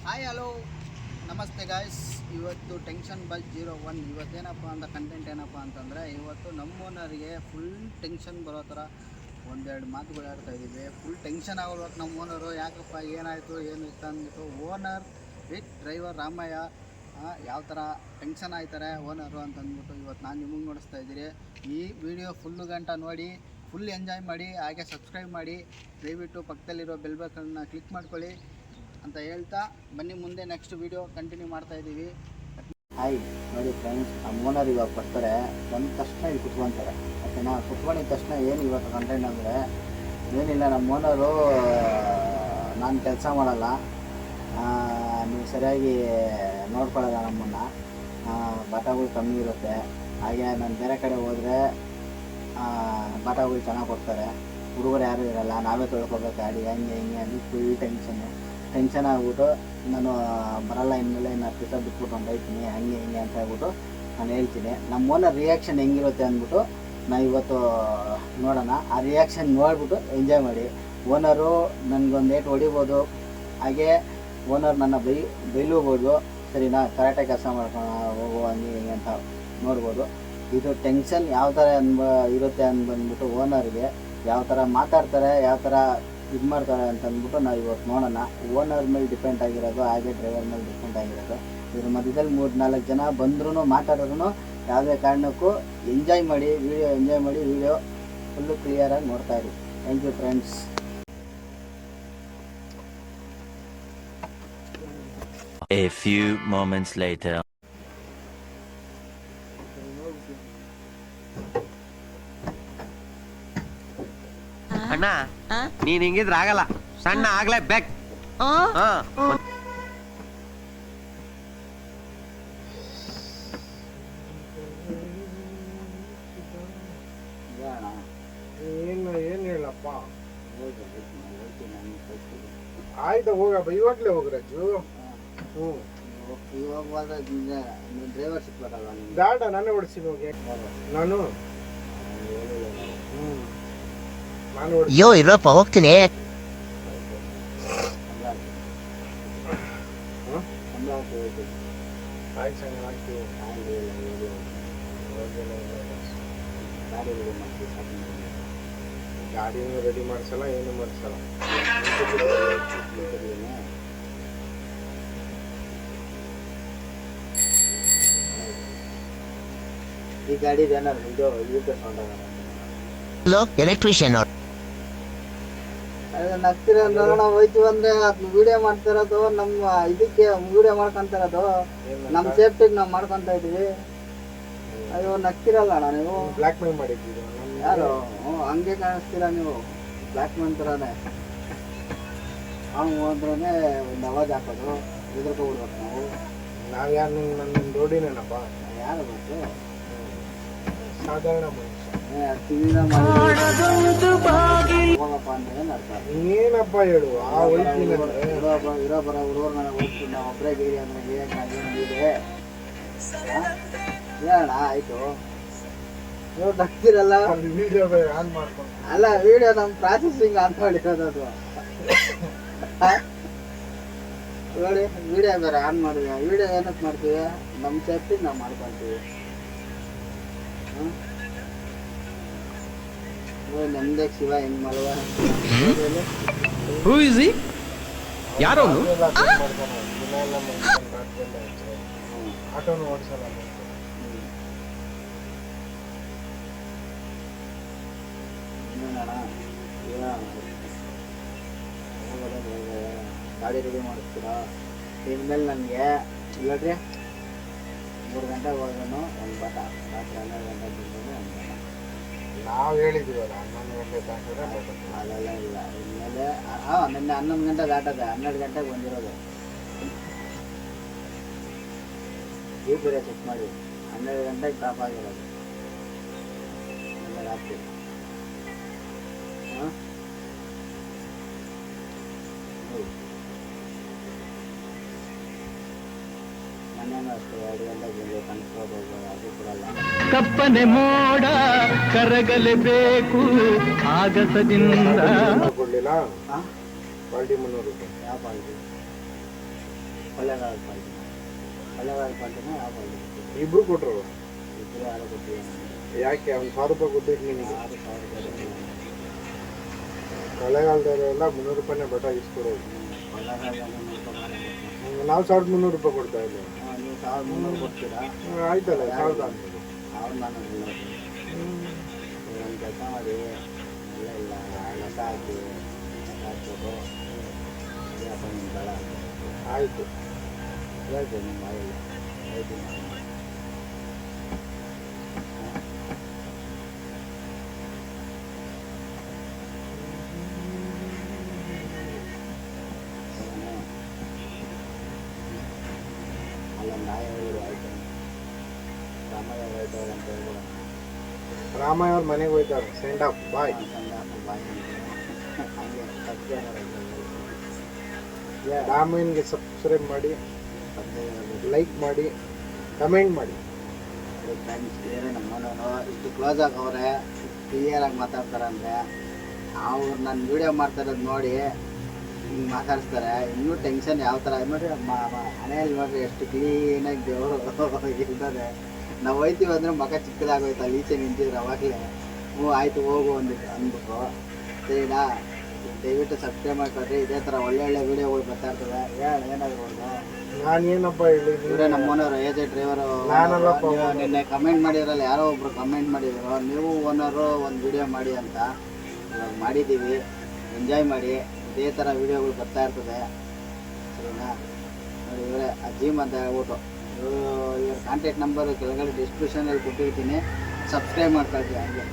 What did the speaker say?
Hi hello ನಮಸ್ತೆ guys. ಇವತ್ತು tension ಬಲ್ 01 ಇವತ್ತೇನಪ್ಪ ಅಂತ ಕಂಟೆಂಟ್ ಏನಪ್ಪ ಅಂತಂದರೆ, ಇವತ್ತು ನಮ್ಮ ಓನರಿಗೆ ಫುಲ್ ಟೆನ್ಷನ್ ಬರೋ ಥರ ಒಂದೆರಡು ಮಾತುಗಳು ಆಡ್ತಾಯಿದ್ದೀವಿ. ಫುಲ್ ಟೆನ್ಷನ್ ಆಗ್ಬೇಕು ನಮ್ಮ ಓನರು. ಯಾಕಪ್ಪ ಏನಾಯಿತು ಏನು ಇತ್ತು ಅಂದ್ಬಿಟ್ಟು ಓನರ್ ವಿತ್ ಡ್ರೈವರ್ ರಾಮಯ್ಯ ಯಾವ ಥರ ಟೆನ್ಷನ್ ಆಯ್ತಾರೆ ಓನರು ಅಂತಂದ್ಬಿಟ್ಟು ಇವತ್ತು ನಾನು ನಿಮಗೆ ನೋಡಿಸ್ತಾ ಇದ್ದೀನಿ. ಈ ವಿಡಿಯೋ ಫುಲ್ಲು ಗಂಟ ನೋಡಿ ಫುಲ್ ಎಂಜಾಯ್ ಮಾಡಿ, ಹಾಗೆ ಸಬ್ಸ್ಕ್ರೈಬ್ ಮಾಡಿ, ದಯವಿಟ್ಟು ಪಕ್ಕದಲ್ಲಿರೋ ಬೆಲ್ ಬಟನ್ನ ಕ್ಲಿಕ್ ಮಾಡ್ಕೊಳ್ಳಿ ಅಂತ ಹೇಳ್ತಾ ಬನ್ನಿ ಮುಂದೆ ನೆಕ್ಸ್ಟ್ ವಿಡಿಯೋ ಕಂಟಿನ್ಯೂ ಮಾಡ್ತಾ ಇದ್ದೀವಿ. ಹಾಯ್ ನೋಡಿ ಫ್ರೆಂಡ್ಸ್, ನಮ್ಮ ಓನರ್ ಇವಾಗ ಬರ್ತಾರೆ. ಬಂದ ತಕ್ಷಣ ಇಲ್ಲಿ ಕುತ್ಕೊತಾರೆ. ಓಕೆನಾ? ಕುತ್ಕೊಂಡಿದ್ದ ತಕ್ಷಣ ಏನು ಇವತ್ತು ಕಂಟೆಂಟ್ ಅಂದರೆ ಏನಿಲ್ಲ, ನಮ್ಮ ಓನರು ನಾನು ಕೆಲಸ ಮಾಡಲ್ಲ, ನೀವು ಸರಿಯಾಗಿ ನೋಡ್ಕೊಳ್ಳಲ್ಲ ನಮ್ಮನ್ನು, ಬಟಾಗಳು ಕಮ್ಮಿ ಇರುತ್ತೆ, ಹಾಗೆ ನಾನು ಬೇರೆ ಕಡೆ ಹೋದರೆ ಬಟಾಗಳು ಚೆನ್ನಾಗಿ ಕೊಡ್ತಾರೆ, ಹುಡುಗರು ಯಾರೂ ಇರಲ್ಲ, ನಾವೇ ತೊಳ್ಕೊಬೇಕು ಗಾಡಿ, ಹಂಗೆ ಹಿಂಗೆ ಅದು ಫುಲ್ ಟೆನ್ಷನ್ ಆಗ್ಬಿಟ್ಟು ನಾನು ಬರಲ್ಲ, ಇನ್ಮೇಲೆ ನಾನು ಪಿಸ ಬಿಟ್ಬಿಟ್ಟು ಹೊಂಟೈತೀನಿ, ಹಂಗೆ ಹಿಂಗೆ ಅಂತ ಹೇಳ್ಬಿಟ್ಟು ನಾನು ಹೇಳ್ತೀನಿ. ನಮ್ಮ ಓನರ್ ರಿಯಾಕ್ಷನ್ ಹೆಂಗಿರುತ್ತೆ ಅಂದ್ಬಿಟ್ಟು ನಾವು ಇವತ್ತು ನೋಡೋಣ. ಆ ರಿಯಾಕ್ಷನ್ ನೋಡಿಬಿಟ್ಟು ಎಂಜಾಯ್ ಮಾಡಿ. ಓನರು ನನಗೊಂದು ಏಟು ಹೊಡಿಬೋದು, ಹಾಗೆ ಓನರ್ ನನ್ನ ಬೈಲೂಬೋದು, ಸರಿನಾ? ಕರೆಕ್ಟಾಗಿ ಕೆಲಸ ಮಾಡ್ಕೊಂಡು ಹೋಗು ಹಂಗೆ ಹಿಂಗೆ ಅಂತ ನೋಡ್ಬೋದು. ಇದು ಟೆನ್ಷನ್ ಯಾವ ಥರ ಇರುತ್ತೆ ಅಂದ್ಬಂದ್ಬಿಟ್ಟು ಓನರ್ಗೆ ಯಾವ ಥರ ಮಾತಾಡ್ತಾರೆ, ಯಾವ ಥರ ಇದು ಮಾಡ್ತಾರೆ ಅಂತಂದ್ಬಿಟ್ಟು ನಾವು ಇವತ್ತು ನೋಡೋಣ. ಓನರ್ ಮೇಲೆ ಡಿಪೆಂಡ್ ಆಗಿರೋದು, ಹಾಗೆ ಡ್ರೈವರ್ ಮೇಲೆ ಡಿಪೆಂಡ್ ಆಗಿರೋದು. ಇದ್ರ ಮಧ್ಯದಲ್ಲಿ 3-4 ಜನ ಬಂದ್ರೂ ಮಾತಾಡೋರು ಯಾವುದೇ ಕಾರಣಕ್ಕೂ ಎಂಜಾಯ್ ಮಾಡಿ, ವಿಡಿಯೋ ಫುಲ್ಲು ಕ್ಲಿಯರಾಗಿ ನೋಡ್ತಾ ಇರಿ. Thank you friends. A few moments later. ಅಣ್ಣ, ನೀನ್ ಹಿಂಗಿದ್ರೆ ಆಗಲ್ಲ, ಸಣ್ಣ ಆಗ್ಲೇಬೇಕು. ಏನ್ ಹೇಳಪ್ಪ, ಆಯ್ತಾ ಹೋಗಪ್ಪ, ಇವಾಗ್ಲೇ ಹೋಗ್ರಾಜು. ಇವಾಗ ಹೋದ್ರೆ ಡ್ರೈವರ್ ಸಿಕ್ಬೇಕಲ್ವ ನಿಮ್ಗೆ? ದಾಟ ನಾನೇ ಓಡಿಸ್ತೀನಿ ಹೋಗಿ. ನಾನು ಯೋ ಇರಪ್ಪ, ಹೋಗ್ತೀನಿ. ಗಾಡಿನೂ ರೆಡಿ ಮಾಡ್ಸಲ್ಲ, ಏನು ಮಾಡ್ಸಲ್ಲ. ಈ ಗಾಡಿ ಏನಾದ್ರು ಇದು ಸೌಂಡ್ ಎಲೆಕ್ಟ್ರಿಷಿಯನ್ ಅವ್ರು ನಗ್ತಿರ ನಾವು ಹೋಯ್ತೀವಿ ಅಂದ್ರೆ ಅದು ವಿಡಿಯೋ ಮಾಡ್ತಿರೋದು, ನಮ್ಮ ಇದಕ್ಕೆ ವಿಡಿಯೋ ಮಾಡ್ಕೊಂತಿರೋದು, ನಮ್ಮ ಸೇಫ್ಟಿಗೆ ನಾವು ಮಾಡ್ಕೊಂತ ಇದೀವಿ. ಅಯ್ಯೋ ನಗ್ತಿರಲ್ಲ ಅಣ್ಣ ನೀವು. ಬ್ಲ್ಯಾಕ್ ಮೇಲ್ ಮಾಡಿದ್ದೀವಿ ಯಾರು? ಹಂಗೆ ಕಾಣಿಸ್ತೀರಾ ನೀವು, ಬ್ಲ್ಯಾಕ್ ಮೇಲ್ ಥರನೇ. ಅವ್ನು ಹೋದ್ರೇ ಒಂದು ಅವಾಜ್ ಹಾಕೋದು, ಎದುರ್ಕೊಬಿಡ್ಬೇಕು ನಾವು. ಯಾರು ನನ್ನ ರೋಡಿನೇನಪ್ಪ, ಯಾರು ಗೊತ್ತು? ಸಾಧಾರಣ ಮನುಷ್ಯ. ಟಿವಿನ ಹೋಗಪ್ಪ ಅಂದ್ರೆ ಏನು ಅರ್ಥ? ಏನಪ್ಪ ಹೇಳು, ಆ ಇರೋ ಬರೋ ಹುಡುಗರು ಹೋಗ್ತೀನಿ, ನಾವು ಒಬ್ಬರೇ ಗೀರಿ ಅಂದ್ರೆ ಏನಿದೆ ಹೇಳೋಣ. ಆಯ್ತು, ನೀವು ನಗ್ತಿರಲ್ಲ. ವಿಡಿಯೋ ಆನ್ ಮಾಡ್ಕೊಂಡು ಅಲ್ಲ, ವಿಡಿಯೋ ನಮ್ಮ ಪ್ರಾಸೆಸಿಂಗ್ ಅಂತ ಮಾಡಿರೋದು ಅದು. ನೋಡಿ, ವಿಡಿಯೋ ಬೇರೆ ಆನ್ ಮಾಡಿದ್ವಿ. ವಿಡಿಯೋ ಏನಕ್ಕೆ ಮಾಡ್ತೀವಿ? ನಮ್ಮ ಸೇಫ್ಟಿ ನಾವು ಮಾಡ್ಕೊಳ್ತೀವಿ. ನಮ್ದೇ ಶಿವ ಹೆಂಗ್ ಮಲ್ವ ಯಾರೋ ಆಟೋನು ಓಡಿಸಲ್ಲ. ಗಾಡಿ ರೆಡಿ ಮಾಡಿಸ್ತೀರಾ? ಇನ್ಮೇಲೆ ನನಗೆ ಹೇಳ್ರಿ, 3 ಗಂಟೆಗೆ ಹೋದ್ರೂ ಒಂದು ಬಟ, ರಾತ್ರಿ 12 ಗಂಟೆಗೆ ಬಿಟ್ಟು ನಾವು ಹೇಳಿದೀವಲ್ಲ 11 ಗಂಟೆ ದಾಟಿದ್ರೆ ಅಲ್ಲೆಲ್ಲ ಇಲ್ಲ. ಇನ್ಮೇಲೆ ನಿನ್ನೆ 11 ಗಂಟೆ ದಾಟದೆ, 12 ಗಂಟೆಗೆ ಬಂದಿರೋದು. ಈ ಬೇರೆ ಚೆಕ್ ಮಾಡಿ, 12 ಗಂಟೆಗೆ ಡ್ರಾಪ್ ಆಗಿರೋದು ನಿನ್ನೆ ರಾತ್ರಿ. ಮನೇನು ಅಷ್ಟೇ 2 ಗಂಟೆಗೆ ಬಂದು ಕನ್ಸ್ಕೊಂಡು ಹೋಗ್ಬೋದು, ಅದು ಕೊಡಲ್ಲ. ಕಪ್ಪನೆ ಮೋಡ ಕರಗಲೇಬೇಕು ಆಗಸದಿಂದ. ಕೊಡ್ಲಿಲ್ಲ ಕ್ವಾಲಿಟಿ 300 ರೂಪಾಯಿ. ಯಾವ ಕ್ವಾಲಿಟಿ? ಕೊಳ್ಳೇಗಾಲ ಪಾಲ್ಟಿನ ಯಾವ ಪಾಲ್ಟಿ ಇಬ್ರು ಕೊಟ್ರು. ಇಬ್ಬರು ಯಾರೋ ಕೊಟ್ಟಿಲ್ಲ ಯಾಕೆ ಅವ್ನು 1000 ರೂಪಾಯಿ ಕೊಟ್ಟಿದ್ದು ನಿನಗೆ? 6,000 ರೂಪಾಯಿ ಕೊಳ್ಳೇಗಾಲದವರೆಲ್ಲ 300 ರೂಪಾಯಿನೇ ಬಟ ಇಸ್ಕೊಡೋದು. ಕೊಳ್ಳೇಗಾಲ 300 ರೂಪಾಯಿ ನಾವು 1300 ರೂಪಾಯಿ ಕೊಡ್ತಾ ಇದ್ದೀವಿ. ನೀವು 1300 ಕೊಡ್ತೀರಾ? ಆಯ್ತಲ್ಲ 1000 ಅಂದ್ಬಿಡು. ಅವ್ರು ನಾನು ಒಂದು ಕೆಲಸ ಮಾಡಿ ಇಲ್ಲ ಇಲ್ಲ ಕಸ ಹಾಕಿ ಹಾಕ್ಬಿಟ್ಟು ಅಪ್ಪ ನಿಮ್ಮ ಬೇಡ ಆಯ್ತು. ಹೇಳ್ತೀನಿ ನಿಮ್ಮ ಬಾಯಲ್ಲಿ ಹೇಳ್ತೀನಿ. ಅಲ್ಲೊಂದು ನಾಯಿ ಹೇಳಿದ್ರು ಆಯ್ತು ರಾಮಯ್ಯ ಹೇಳ್ತಾರೆ ಅಂತ ಹೇಳ್ಬಿಡ ರಾಮಯ್ಯ ಅವ್ರ ಮನೆಗೆ ಹೋಯ್ತಾರೆ. ಸೆಂಡ್ ಆಫ್ ಬಾಯ್. ರಾಮಯ್ಯನ್ಗೆ ಸಬ್ಸ್ಕ್ರೈಬ್ ಮಾಡಿ, ಲೈಕ್ ಮಾಡಿ, ಕಮೆಂಟ್ ಮಾಡಿ. ನಮ್ಮನವರು ಇಷ್ಟು ಕ್ಲೋಸ್ ಆಗವ್ರೆ, ಕ್ಲಿಯರ್ ಆಗಿ ಮಾತಾಡ್ತಾರೆ ಅಂದರೆ ಅವ್ರು ನಾನು ವಿಡಿಯೋ ಮಾಡ್ತಾ ಇರೋದು ನೋಡಿ ಹಿಂಗೆ ಮಾತಾಡಿಸ್ತಾರೆ. ಇನ್ನೂ ಟೆನ್ಷನ್ ಯಾವ ಥರ ನೋಡಿ ಮನೆಯಲ್ಲಿ ನೋಡ್ರಿ ಎಷ್ಟು ಕ್ಲೀನಾಗಿ ದೇವರು ಇರ್ತದೆ. ನಾವು ಹೋಯ್ತೀವಿ ಅಂದರೆ ಮಗ ಚಿಕ್ಕದಾಗೋಯ್ತು, ಅಲ್ಲಿ ಈಚೆ ನಿಂತಿದ್ರು ಅವಾಗಲೇ. ಹ್ಞೂ ಆಯಿತು ಹೋಗು ಅಂದ್ಬಿಟ್ಟು. ಸರಿನಾ, ದಯವಿಟ್ಟು ಸಬ್ಸ್ಕ್ರೈಬ್ ಮಾಡ್ಕೊಳ್ರಿ. ಇದೇ ಥರ ಒಳ್ಳೊಳ್ಳೆ ವೀಡಿಯೋಗಳು ಬರ್ತಾ ಇರ್ತದೆ. ಏನಾದ್ರು ನಾನೇನಪ್ಪ ಹೇಳಿ, ಇವರೇ ನಮ್ಮ ಓನರು, ಏಜೆ ಡ್ರೈವರು. ನಾನಲ್ಲಪ್ಪ. ನಿನ್ನೆ ಕಮೆಂಟ್ ಮಾಡಿದ್ರಲ್ಲ, ಯಾರೋ ಒಬ್ರು ಕಮೆಂಟ್ ಮಾಡಿದ್ರು, ನೀವು ಓನರು ಒಂದು ವಿಡಿಯೋ ಮಾಡಿ ಅಂತ. ಇವಾಗ ಮಾಡಿದ್ದೀವಿ, ಎಂಜಾಯ್ ಮಾಡಿ. ಇದೇ ಥರ ವೀಡಿಯೋಗಳು ಬರ್ತಾ ಇರ್ತದೆ. ಸರಿನಾ, ನೋಡಿ ಇವರೇ ಅಜೀಮ್ ಅಂತ ಹೇಳ್ಬಿಟ್ಟು ಇವ್ರ ಕಾಂಟ್ಯಾಕ್ಟ್ ನಂಬರು ಕೆಳಗಡೆ ಡಿಸ್ಕ್ರಿಪ್ಷನಲ್ಲಿ ಕೊಟ್ಟಿರ್ತೀನಿ. ಸಬ್ಸ್ಕ್ರೈಬ್ ಮಾಡ್ಕೊಳ್ತೀವಿ ಹಂಗೆ.